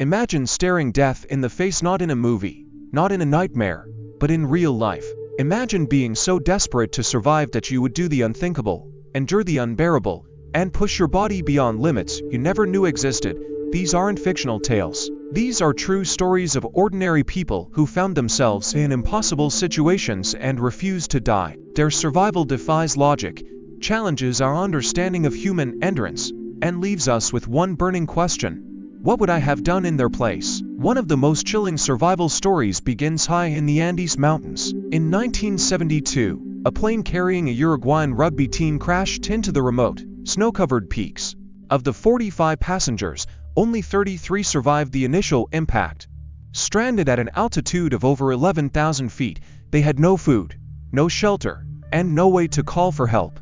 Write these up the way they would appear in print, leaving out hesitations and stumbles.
Imagine staring death in the face, not in a movie, not in a nightmare, but in real life. Imagine being so desperate to survive that you would do the unthinkable, endure the unbearable, and push your body beyond limits you never knew existed. These aren't fictional tales. These are true stories of ordinary people who found themselves in impossible situations and refused to die. Their survival defies logic, challenges our understanding of human endurance, and leaves us with one burning question: what would I have done in their place? One of the most chilling survival stories begins high in the Andes Mountains. In 1972, a plane carrying a Uruguayan rugby team crashed into the remote, snow-covered peaks. Of the 45 passengers, only 33 survived the initial impact. Stranded at an altitude of over 11,000 feet, they had no food, no shelter, and no way to call for help.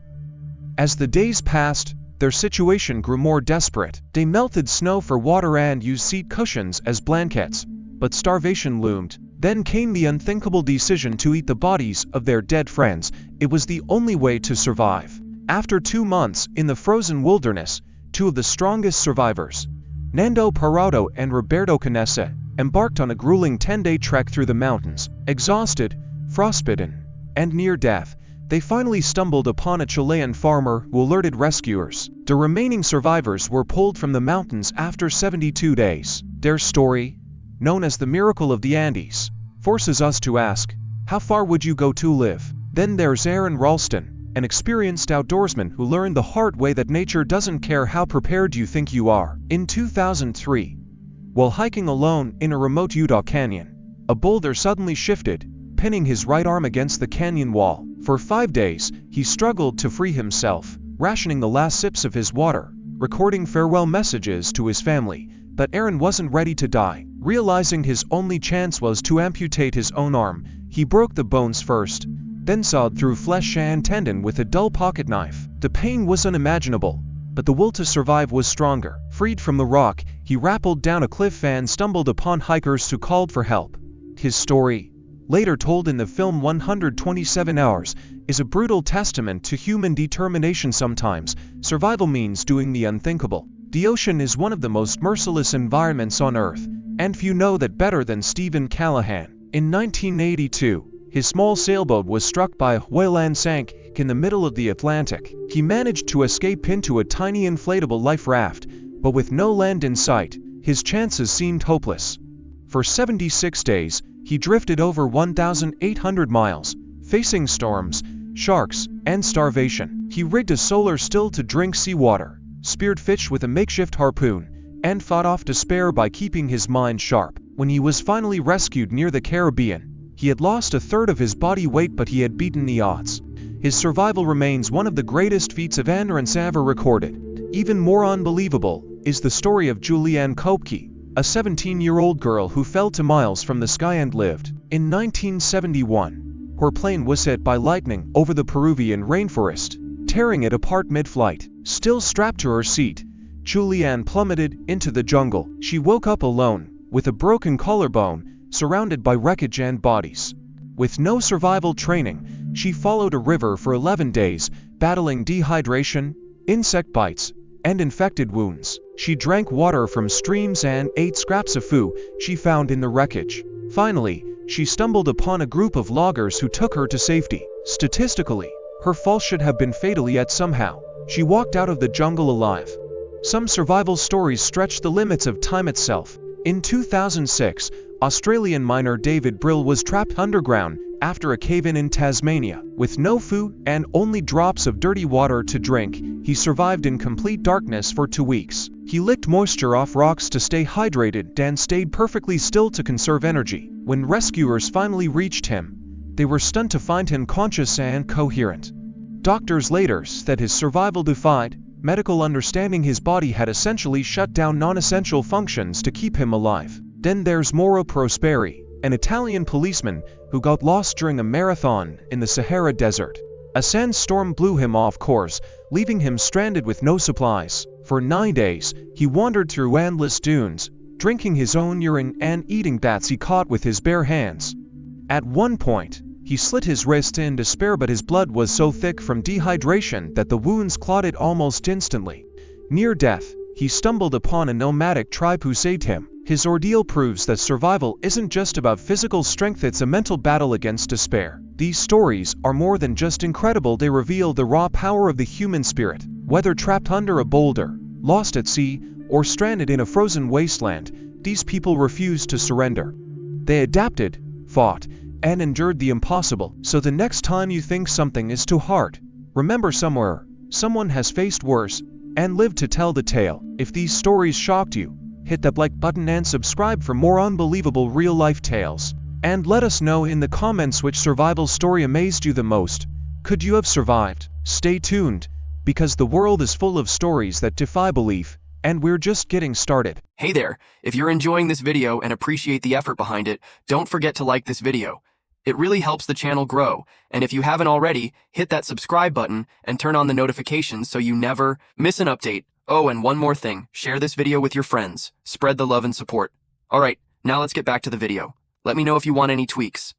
As the days passed, their situation grew more desperate. They melted snow for water and used seat cushions as blankets, but starvation loomed. Then came the unthinkable decision to eat the bodies of their dead friends. It was the only way to survive. After 2 months in the frozen wilderness, two of the strongest survivors, Nando Parado and Roberto Canessa, embarked on a grueling 10-day trek through the mountains. Exhausted, frostbitten, and near death, they finally stumbled upon a Chilean farmer who alerted rescuers. The remaining survivors were pulled from the mountains after 72 days. Their story, known as the Miracle of the Andes, forces us to ask, how far would you go to live? Then there's Aaron Ralston, an experienced outdoorsman who learned the hard way that nature doesn't care how prepared you think you are. In 2003, while hiking alone in a remote Utah canyon, a boulder suddenly shifted, pinning his right arm against the canyon wall. For 5 days, he struggled to free himself, rationing the last sips of his water, recording farewell messages to his family. But Aaron wasn't ready to die. Realizing his only chance was to amputate his own arm, he broke the bones first, then sawed through flesh and tendon with a dull pocket knife. The pain was unimaginable, but the will to survive was stronger. Freed from the rock, he rappelled down a cliff and stumbled upon hikers who called for help. His story, later told in the film 127 Hours, is a brutal testament to human determination. Sometimes, survival means doing the unthinkable. The ocean is one of the most merciless environments on Earth, and few know that better than Stephen Callahan. In 1982, his small sailboat was struck by a whale and sank in the middle of the Atlantic. He managed to escape into a tiny inflatable life raft, but with no land in sight, his chances seemed hopeless. For 76 days, he drifted over 1,800 miles, facing storms, sharks, and starvation. He rigged a solar still to drink seawater, speared fish with a makeshift harpoon, and fought off despair by keeping his mind sharp. When he was finally rescued near the Caribbean, he had lost a third of his body weight, but he had beaten the odds. His survival remains one of the greatest feats of endurance ever recorded. Even more unbelievable is the story of Julianne Kopke, a 17-year-old girl who fell to miles from the sky and lived. In 1971, her plane was hit by lightning over the Peruvian rainforest, tearing it apart mid-flight. Still strapped to her seat, Julianne plummeted into the jungle. She woke up alone, with a broken collarbone, surrounded by wreckage and bodies. With no survival training, she followed a river for 11 days, battling dehydration, insect bites, and infected wounds. She drank water from streams and ate scraps of food she found in the wreckage. Finally, she stumbled upon a group of loggers who took her to safety. Statistically, her fall should have been fatal, yet somehow, she walked out of the jungle alive. Some survival stories stretch the limits of time itself. In 2006, Australian miner David Brill was trapped underground after a cave-in in Tasmania. With no food and only drops of dirty water to drink, he survived in complete darkness for 2 weeks. He licked moisture off rocks to stay hydrated and stayed perfectly still to conserve energy. When rescuers finally reached him, they were stunned to find him conscious and coherent. Doctors later said his survival defied medical understanding. His body had essentially shut down non-essential functions to keep him alive. Then there's Mauro Prosperi, an Italian policeman who got lost during a marathon in the Sahara Desert. A sandstorm blew him off course, leaving him stranded with no supplies. For 9 days, he wandered through endless dunes, drinking his own urine and eating bats he caught with his bare hands. At one point, he slit his wrist in despair, but his blood was so thick from dehydration that the wounds clotted almost instantly. Near death, he stumbled upon a nomadic tribe who saved him. His ordeal proves that survival isn't just about physical strength, it's a mental battle against despair. These stories are more than just incredible, they reveal the raw power of the human spirit. Whether trapped under a boulder, lost at sea, or stranded in a frozen wasteland, these people refused to surrender. They adapted, fought, and endured the impossible. So the next time you think something is too hard, remember someone has faced worse and lived to tell the tale. If these stories shocked you, hit that like button and subscribe for more unbelievable real-life tales. And let us know in the comments which survival story amazed you the most. Could you have survived? Stay tuned, because the world is full of stories that defy belief, and we're just getting started. Hey there, if you're enjoying this video and appreciate the effort behind it, don't forget to like this video. It really helps the channel grow, and if you haven't already, hit that subscribe button and turn on the notifications so you never miss an update. Oh, and one more thing, share this video with your friends. Spread the love and support. Alright, now let's get back to the video. Let me know if you want any tweaks.